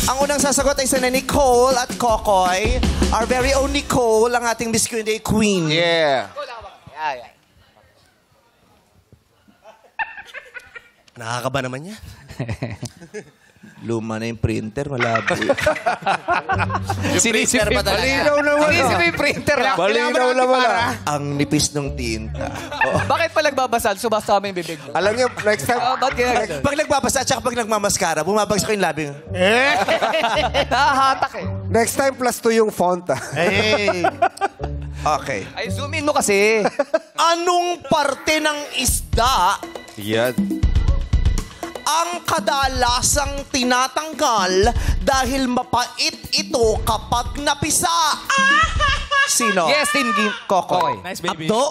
Ang unang sasagot ay sina Nicole at Kokoy. Our very own Nicole, ang ating Miss Q&A Queen. Yeah. Nakakaba naman yan. Luma na yung printer, malabo. Sinisip pa talaga. Malinaw naman. Sinisip yung printer. Malinaw naman. Ang nipis ng tinta. Bakit pa nagbabasal? Subasama yung bibig mo. Alam niyo, next time... Ba't ginagawa? Pag nagbabasa at saka pag nagmamaskara, bumabagsak yung labing. Nahahatak eh. Next time, +2 yung font. Hey. Okay. Ay, zoom in mo kasi. Anong parte ng isda Yan. ang kadalasang tinatanggal dahil mapait ito kapag napisa? Sino? Yes, Team Kokoy. Nice, baby. Abdo?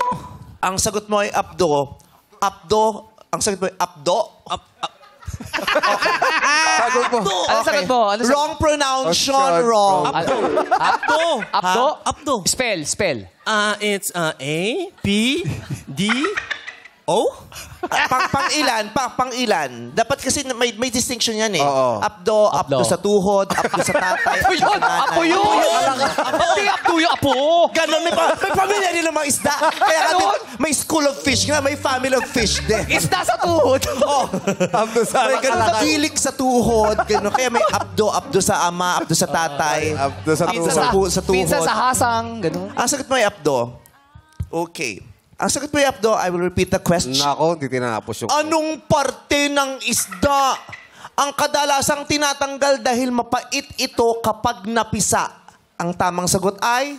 Ang sagot mo ay Abdo. Abdo? Ang sagot mo ay Abdo? Sagot mo. Ano sagot mo? Ano sagot? Wrong pronunciation, Oh, wrong. Abdo. Abdo. Abdo? Abdo. Spell. It's A, B, D, O? Pang-ilan. Dapat kasi may distinction yan eh. Oo. Abdo sa tuhod, abdo sa tatay, Apo yun! Apo yun! Hindi Apo yung Apo! Ganon, may pamilya din ng mga isda. Kaya Ganon? may school of fish nga, may family of fish din. Isda sa tuhod! Oh, Abdo sa... may ganon, kilik sa tuhod, ganon. Kaya may abdo sa ama, abdo sa tatay, Abdo sa abdo tuhod. sa tuhod. Pinsa sa hasang, gano'n. Ang sagot mo ay abdo. Okay. Ang sagot mo ay abdo, I will repeat the question. Nako, hindi tinapos yung... Anong parte ng isda ang kadalasang tinatanggal dahil mapait ito kapag napisa? Ang tamang sagot ay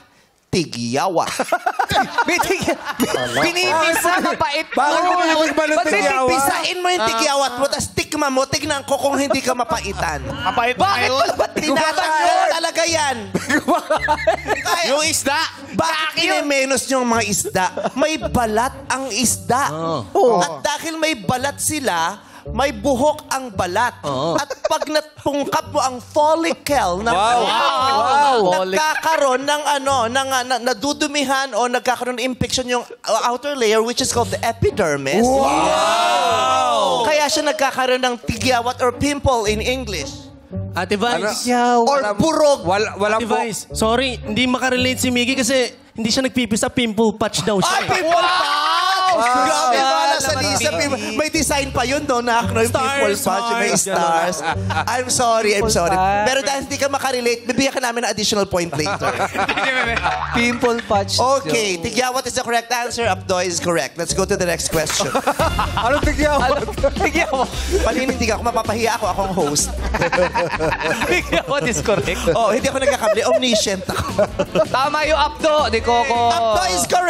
tigyawa. Pinipisa, mapait mo. Bakit mo pinagbalot Ba't tigyawa? Pisain mo yung tigyawat mo, tapos tikman mo, tignan ko kung hindi ka mapaitan. Bakit pala ba't Tinatanggal talaga yan. Yung isda. Bakit kinimenos yung mga isda? May balat ang isda. At dahil may balat sila, may buhok ang balat. At pag natungkap mo ang follicle na nagkakaroon ng nadudumihan o nagkakaroon ng infection yung outer layer which is called the epidermis. Wow! Kaya siya nagkakaroon ng tigyawat or pimple in English. Ate Vice. Or burog. Walang Ate Vice. Sorry, hindi makarelate si Miggy kasi hindi siya nagpipisa. Pimple patch daw siya. Ay, pimple patch! Grabe ba? Sa Lisa, may design pa yun, no? Na yung pimple patch, may stars. I'm sorry. Pero dahil hindi ka makarelate, bibigyan ka namin ng additional point later. Pimple patch. Okay, tigyawat is the correct answer. Abdoy is correct. Let's go to the next question. Anong tigyaw? Tigyawa. Paninindig ako, mapapahiya ako, akong host. Tigyawa is correct. Oh, hindi ako nagkakabli. Omniscient ako. Tama yung Abdo. Di Coco. Abdoy is correct!